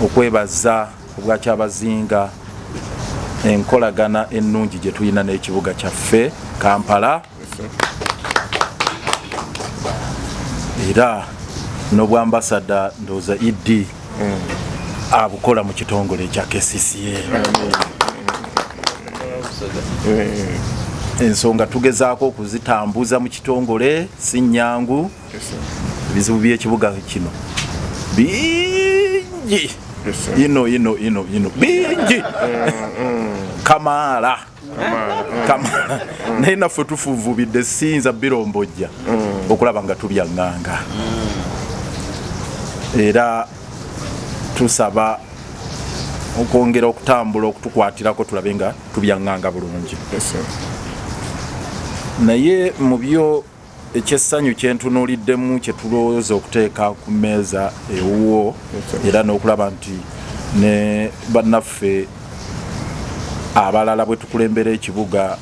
okwebaza obwa Kyabazinga enkolagana ennungi gye tulina n'ekibuga kyaffe Kampala era n'obwambasada ndooza Idi abukola mu kitongole kya Kcca. Ensonga tugezaako okuzitambuza mu kitongole si nnyangu. Ebizibu by'ekibuga kino bingi ino bingi Kamala naye naffe tufuuvubidde sinza birombojja okulaba nga tubyaŋŋanga era tusaba okwongera okutambula okutukwatirako tulabe nga tubyaŋŋanga bulungi. Naye mu byo ekyessanyu kyentunuuliddemu kye tulowooza okuteeka ku mmeeza ewuwo era n'okulaba nti ne bannaffe abalala bwe tukulembera ekibuga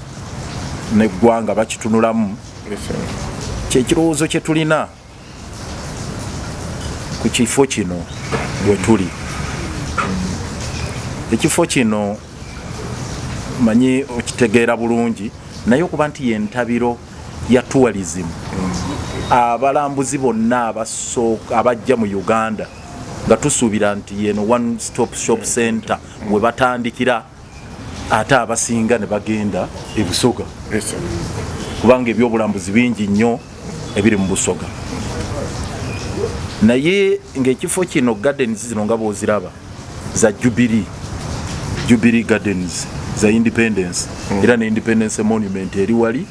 n'eggwanga bakitunulamu kyekirowoozo kye tulina ku kifo kino bwe tuli. Ekifo kino manyi okitegeera bulungi naye okuba nti yentabiro ya tourism. Abalambuzi bonna abajja mu Uganda nga tusuubira nti yeno one stop shop center we batandikira ate abasinga ne bagenda e Busoga kubanga ebyobulambuzi bingi nnyo ebiri mu Busoga. Naye ng'ekifo kino gardens zino nga bw'oziraba za Jubilee Gardens za Independence era ne Independence Monument eri wali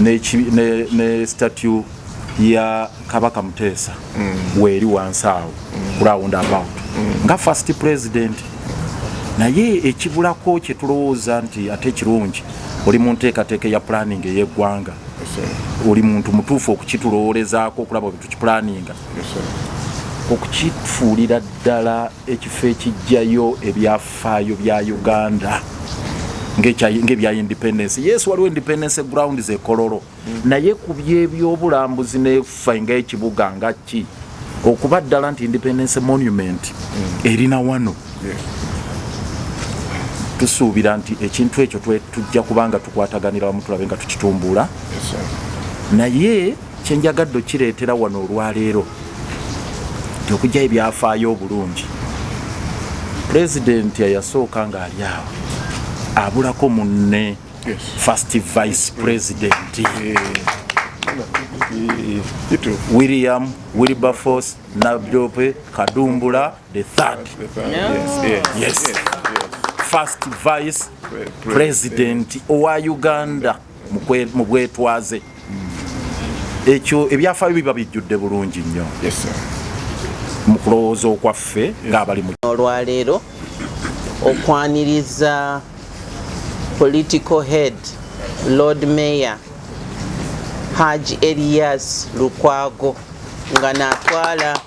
ne statue ya Kabaka Muteesa weeri wansi awo round about nga first president. Naye ekibulako kye tulowooza nti ate kirungi oli mu nteekateeka ya planning ey'eggwanga oli muntu mutuufu okukitulowolezaako okulaba bwe tukipulaninga okukifuulira ddala ekifo ekijjayo ebyafaayo bya Uganda ng'ebya independence. Yes, waliwo independence grounds ekololo naye ku by'ebyobulambuzi nefa ng'ekibuga nga ki okuba ddala nti independence monument erina wano tusuubira nti ekintu ekyo tujja kubanga tukwataganira wamu tulabe nga tukitumbula. Naye kyenjagadde kireetera wano olwaleero nti okujjayo ebyafaayo obulungi pulezidenti yasooka ng'ali awo abulako munne first vice president William Wilberforce Nadope Kadumbula the third. Yes. First vice president owa Uganda mu bwetwaze ekyo ebyafaayo biba bijjudde bulungi nnyo mu kulowooza okwaffe ng'abali mu olwaleero okwaniriza political head Lord Mayor Haji Elias Lukwago nga naatwala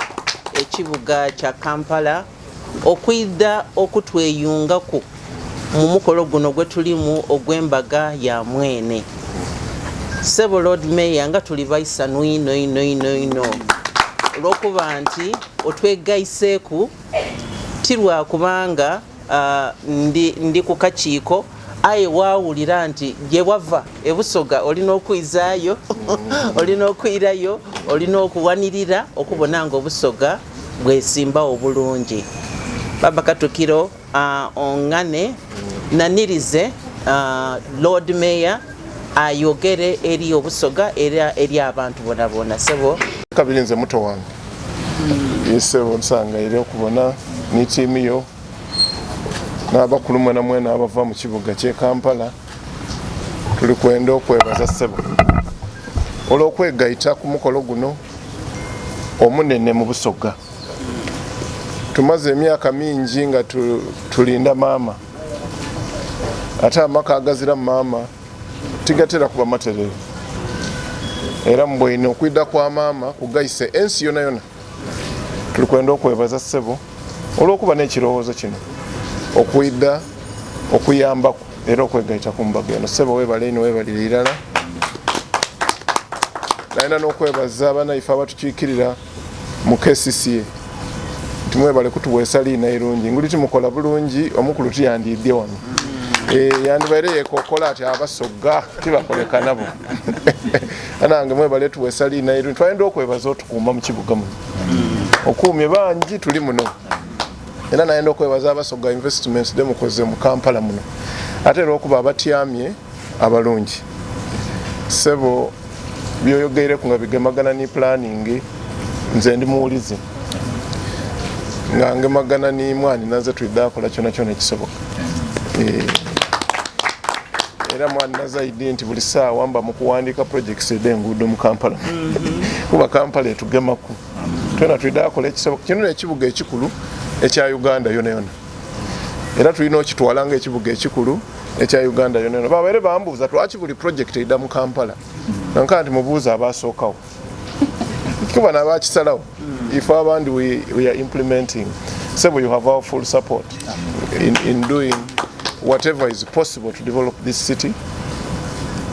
ekibuga kya Kampala okwidda okutweyungako mu mukolo guno gwe tulimu ogw'embaga ya mwene. Sebo Lord Mayor nga tuli baisanu ino olw'okuba nti otwegayiseeku tirwa kubanga ndi ku kakiiko aye waawulira nti gye wava e Busoga olina okuyizaayo olina okuyirayo olina okuwanirira okubona nga Obusoga bwesimbawo bulungi. Baba Katukiro ongane nanirize Lord Mayor ayogere eri Obusoga era eri abantu bonabona. Sebo kabirinze muto wange yesebo nsanga eri okubona ni tiimu yo n'abakulu mwena mwena abava mu kibuga ky'e Kampala tuli kwenda okwebaza Sebo olw'okwegayita ku mukolo guno omunene mu Busoga. Tumaze emyaka mingi nga tulinda maama ate amaka agazira maama tigatera kuba materere era mbwine okwidda kwa maama kugayise ensi yona yona. Tuli kwenda okwebaza Sebo olw'okuba n'ekirowoozo kino okwidda okuyambako era okwegayita ku mbaga eno. Sebo weebale ino weebalire irala. Nalina n'okwebaza abanaife abatukiikirira mu Kcca timwebale kutuweesa liina irungi nguli timukola bulungi omukulu tiyandidde wano yandibaire yekokola ati Abasoga tibakoleka nabo anange mwebale tuweesa liina irungi twayenda okwebaza otukuuma mu kibuga muno okuumye bangi tuli muno era nayenda okwebaza Abasoga investments demukoze mu Kampala muno ate era okuba abatyamye abalungi sebo byoyogeireku nga bigemagana ni planning nze ndi muwulize nga ngemagana ni mwani naze tulidde akola kyona kyona ekisoboka era mwani nazaidi nti buli saawa mba mu kuwandiika projects ed'enguudo mu Kampala kuba Kampala etugemaku twena tulidde akola ekisoboka kino n'ekibuga ekikulu ekya Uganda yona yona era tulina okitwala nga ekibuga ekikulu ekya Uganda yona yona babaire bambuuza lwaki buli project edda mu Kampala nanka nti mubuuza abaasookawo kuba n'abakisalawo if abandi we are implementing so you have our full support in doing whatever is possible to develop this city.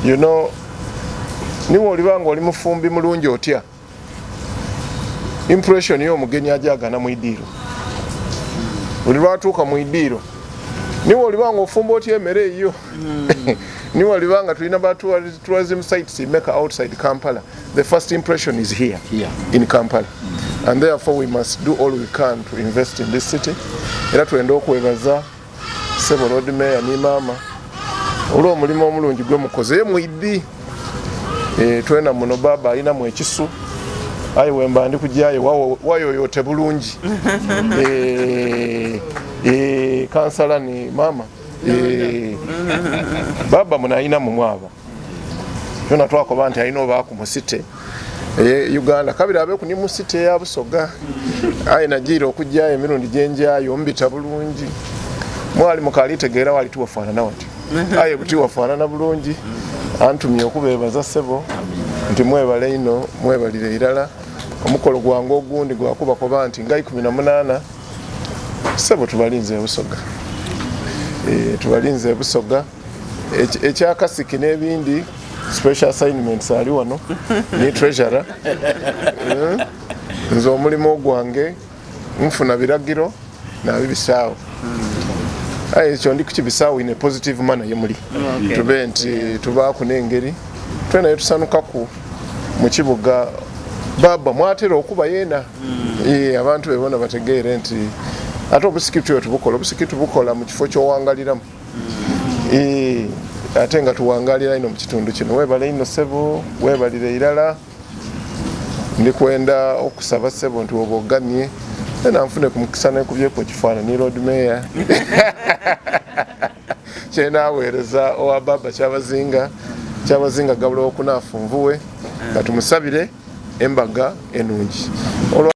You know, niwo olibanga oli mufumbi mulungi otya impression y'omugenyi ajagana mu idiiro oli lwatuuka mu idiiro niwo olibanga ofumba otya emmere eyo niwo olibanga tulina ba tourism sites make outside Kampala. The first impression is here in Kampala, and therefore we must do all we can to invest in this city. Era twenda okwebaza Sebo Road Mayor ni mama olw'omulimu omulungi gwe mukoze mwiddi twena muno baba alina mu ekisu ayi wemba ndi kujjayo wayoyote bulungi kansala ni mama baba muna alina mu mwaba yona twakoba nti alina oba ku musite Uganda kabira abe ku ni musite ya Busoga ayi nagira okujjayo emirundi gyenjayo mbita bulungi mwali mukalitegeera wali tuwafaanana wati aye buti wafaanana bulungi antumye okubeebaza Sebo nti mwebale ino mwebalire irala omukolo gwange ogundi gwakuba koba nti nga 18 Sebo tubalinze Busoga tubalinze Busoga ekyakasiki n'ebindi special assignments ali wano ni treasurer nze omulimu gwange nfuna biragiro nabibisaawo ekyo ndi kukibisaawo in a positive manner yemuli tube nti tubaako n'engeri twenayo tusanukaku mu kibuga baba mwatera okuba yeena abantu bebona bategeere nti ate obusikiti tubukola mu kifo ky'owangaliramu ate nga tuwangalira ino mu kitundu kino webale ino Sebo webalire irala ndi kwenda okusaba Sebo nti oba ogamye ena nfune ku mukisa n'ekubyeku ekifaananyi Road Mayor kyenaaweereza owa baba Kyabazinga gabula okunaafu nvuwe nga tumusabire embaga enungi.